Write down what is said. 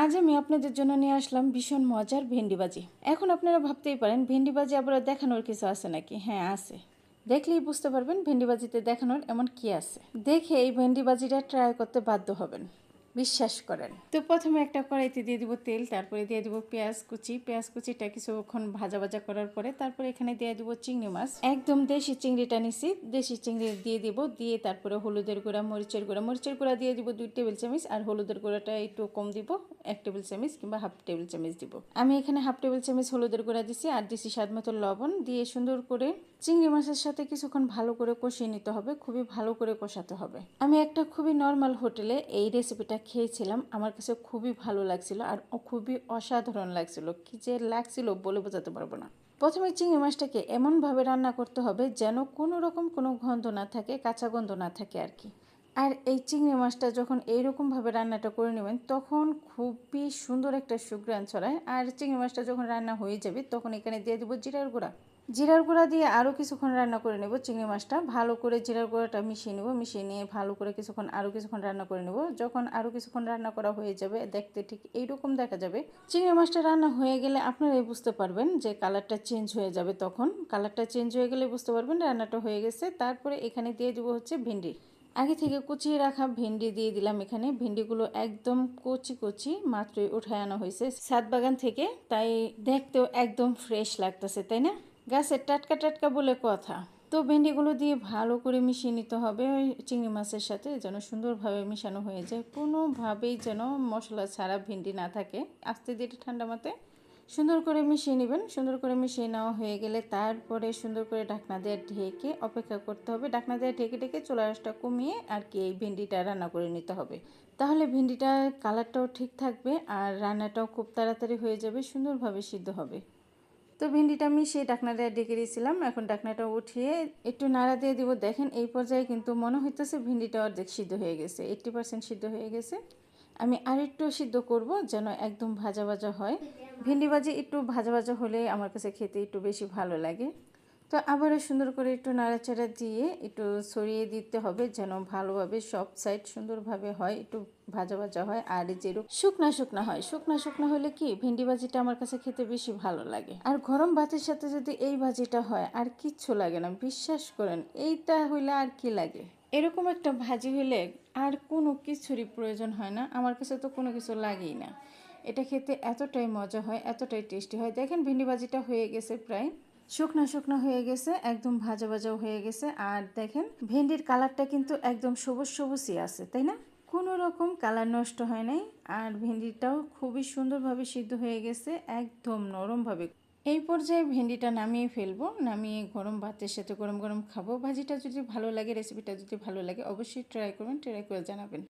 আজ আমি আপনাদের জন্য নিয়ে আসলাম ভীষণ মজার ভেন্ডি ভাজি। এখন আপনারা ভাবতেই পারেন ভেন্ডি ভাজি আবার দেখানোর কিছু আছে নাকি? হ্যাঁ আছে, দেখলেই বুঝতে পারবেন ভেন্ডি ভাজিতে দেখানোর এমন কি আছে। দেখে এই ভেন্ডি ভাজিটা ট্রাই করতে বাধ্য হবেন, বিশ্বাস করেন। তো প্রথমে একটা কড়াইতে দিয়ে দিব তেল, তারপরে দিয়ে দিব পেঁয়াজ কুচি। পেঁয়াজ কুচিটা কিছুক্ষণ ভাজা ভাজা করার পরে তারপরে এখানে দিয়ে দিব চিংড়ি মাছ। একদম দেশি চিংড়িটা নিছি, দেশি চিংড়ি দিয়ে দিব। দিয়ে তারপরে হলুদের গুঁড়া, মরিচের গুঁড়া দিয়ে দিব 2 টেবিল চামচ, আর হলুদের গুঁড়াটা একটু কম দিব, 1 টেবিল চামচ কিংবা হাফ টেবিল চামচ দিব। আমি এখানে হাফ টেবিল চামচ হলুদের গুঁড়া দিছি, আর দিছি স্বাদ মতো লবণ। দিয়ে সুন্দর করে চিংড়ি মাছের সাথে কিছুক্ষণ ভালো করে কষিয়ে নিতে হবে, খুবই ভালো করে কষাতে হবে। আমি একটা খুবই নর্মাল হোটেলে এই রেসিপিটা খেয়েছিলাম, আমার কাছে খুবই ভালো লাগছিল আর খুবই অসাধারণ লাগছিল। কি যে লাগছিল বলে বোঝাতে পারবো না। প্রথমে চিংড়ি মাছটাকে এমনভাবে রান্না করতে হবে যেন কোনো রকম কোনো গন্ধ না থাকে, কাঁচা গন্ধ না থাকে আর কি। আর এই চিংড়ি মাছটা যখন এইরকমভাবে রান্নাটা করে নেবেন তখন খুবই সুন্দর একটা সুঘ্রাণ ছড়ায়। আর চিংড়ি মাছটা যখন রান্না হয়ে যাবে তখন এখানে দিয়ে দেবো জিরার গুঁড়া দিয়ে আরও কিছুক্ষণ রান্না করে নেব। চিংড়ি মাছটা ভালো করে জিরার গুঁড়াটা মিশিয়ে নেব, মিশিয়ে নিয়ে ভালো করে আরও কিছুক্ষণ রান্না করে নেব। যখন আরও কিছুক্ষণ রান্না করা হয়ে যাবে, দেখতে ঠিক এইরকম দেখা যাবে। চিংড়ি মাছটা রান্না হয়ে গেলে আপনারাই বুঝতে পারবেন যে কালারটা চেঞ্জ হয়ে যাবে। তখন কালারটা চেঞ্জ হয়ে গেলে বুঝতে পারবেন রান্নাটা হয়ে গেছে। তারপরে এখানে দিয়ে দেবো হচ্ছে ভেন্ডি। আগে থেকে কুচিয়ে রাখা ভেন্ডি দিয়ে দিলাম এখানে। ভেন্ডিগুলো একদম কচি কচি, মাত্রই উঠায় আনা হয়েছে ছাদ বাগান থেকে, তাই দেখতেও একদম ফ্রেশ লাগতেছে, তাই না? গাছের টাটকা টাটকা বলে কথা। তো ভেন্ডিগুলো দিয়ে ভালো করে মিশিয়ে নিতে হবে ওই চিংড়ি মাছের সাথে, যেন সুন্দরভাবে মিশানো হয়ে যায়। কোনোভাবেই যেন মশলা ছাড়া ভেন্ডি না থাকে। আস্তে ধীরে ঠান্ডা মাথায় সুন্দর করে মিশিয়ে নেবেন। সুন্দর করে মিশিয়ে নেওয়া হয়ে গেলে তারপরে সুন্দর করে ঢাকনা দিয়ে ঢেকে অপেক্ষা করতে হবে। ঢাকনা দিয়ে ঢেকে ঢেকে চুলার আঁচটা কমিয়ে আর কি এই ভেন্ডিটা রান্না করে নিতে হবে। তাহলে ভেন্ডিটার কালারটাও ঠিক থাকবে আর রান্নাটাও খুব তাড়াতাড়ি হয়ে যাবে, সুন্দরভাবে সিদ্ধ হবে। তো ভেন্ডিটা মিশিয়ে ঢাকনা দিয়ে ঢেকে দিয়েছিলাম। এখন ঢাকনাটা উঠিয়ে একটু নাড়া দিয়ে দিব। দেখেন এই পর্যায়ে কিন্তু মনে হইতেছে ভেন্ডিটা অর্ধেক সিদ্ধ হয়ে গেছে, 80% সিদ্ধ হয়ে গেছে। আমি আরেকটু সিদ্ধ করব যেন একদম ভাজা ভাজা হয়। ভেন্ডি ভাজি একটু ভাজা ভাজা হলে আমার কাছে খেতে একটু বেশি ভালো লাগে। তো আবারও সুন্দর করে একটু নাড়াচাড়া দিয়ে একটু ছড়িয়ে দিতে হবে যেন ভালোভাবে সব সাইড সুন্দরভাবে হয়, একটু ভাজা ভাজা হয়। আর যেরকম শুকনা শুকনা হয়, শুকনা শুকনা হলে কি ভেন্ডি ভাজিটা আমার কাছে খেতে বেশি ভালো লাগে। আর গরম ভাতের সাথে যদি এই ভাজিটা হয় আর কিচ্ছু লাগে না, বিশ্বাস করেন। এইটা হইলে আর কি লাগে, এরকম একটা ভাজি হলে আর কোনো কিছুরই প্রয়োজন হয় না। আমার কাছে তো কোনো কিছু লাগেই না। এটা খেতে এতটাই মজা হয়, এতটাই টেস্টি হয়। দেখেন ভেন্ডি ভাজিটা হয়ে গেছে, প্রায় শুকনা শুকনা হয়ে গেছে, একদম ভাজা ভাজাও হয়ে গেছে। আর দেখেন ভেন্ডির কালারটা কিন্তু একদম সবুজ সবুজই আছে, তাই না? কোনো রকম কালার নষ্ট হয় নাই। আর ভেন্ডিটাও খুবই সুন্দরভাবে সিদ্ধ হয়ে গেছে, একদম নরমভাবে। এই পর্যায়ে ভেন্ডিটা নামিয়ে ফেলবো, নামিয়ে গরম ভাতের সাথে গরম গরম খাবো। ভাজিটা যদি ভালো লাগে, রেসিপিটা যদি ভালো লাগে, অবশ্যই ট্রাই করবেন, ট্রাই করে জানাবেন।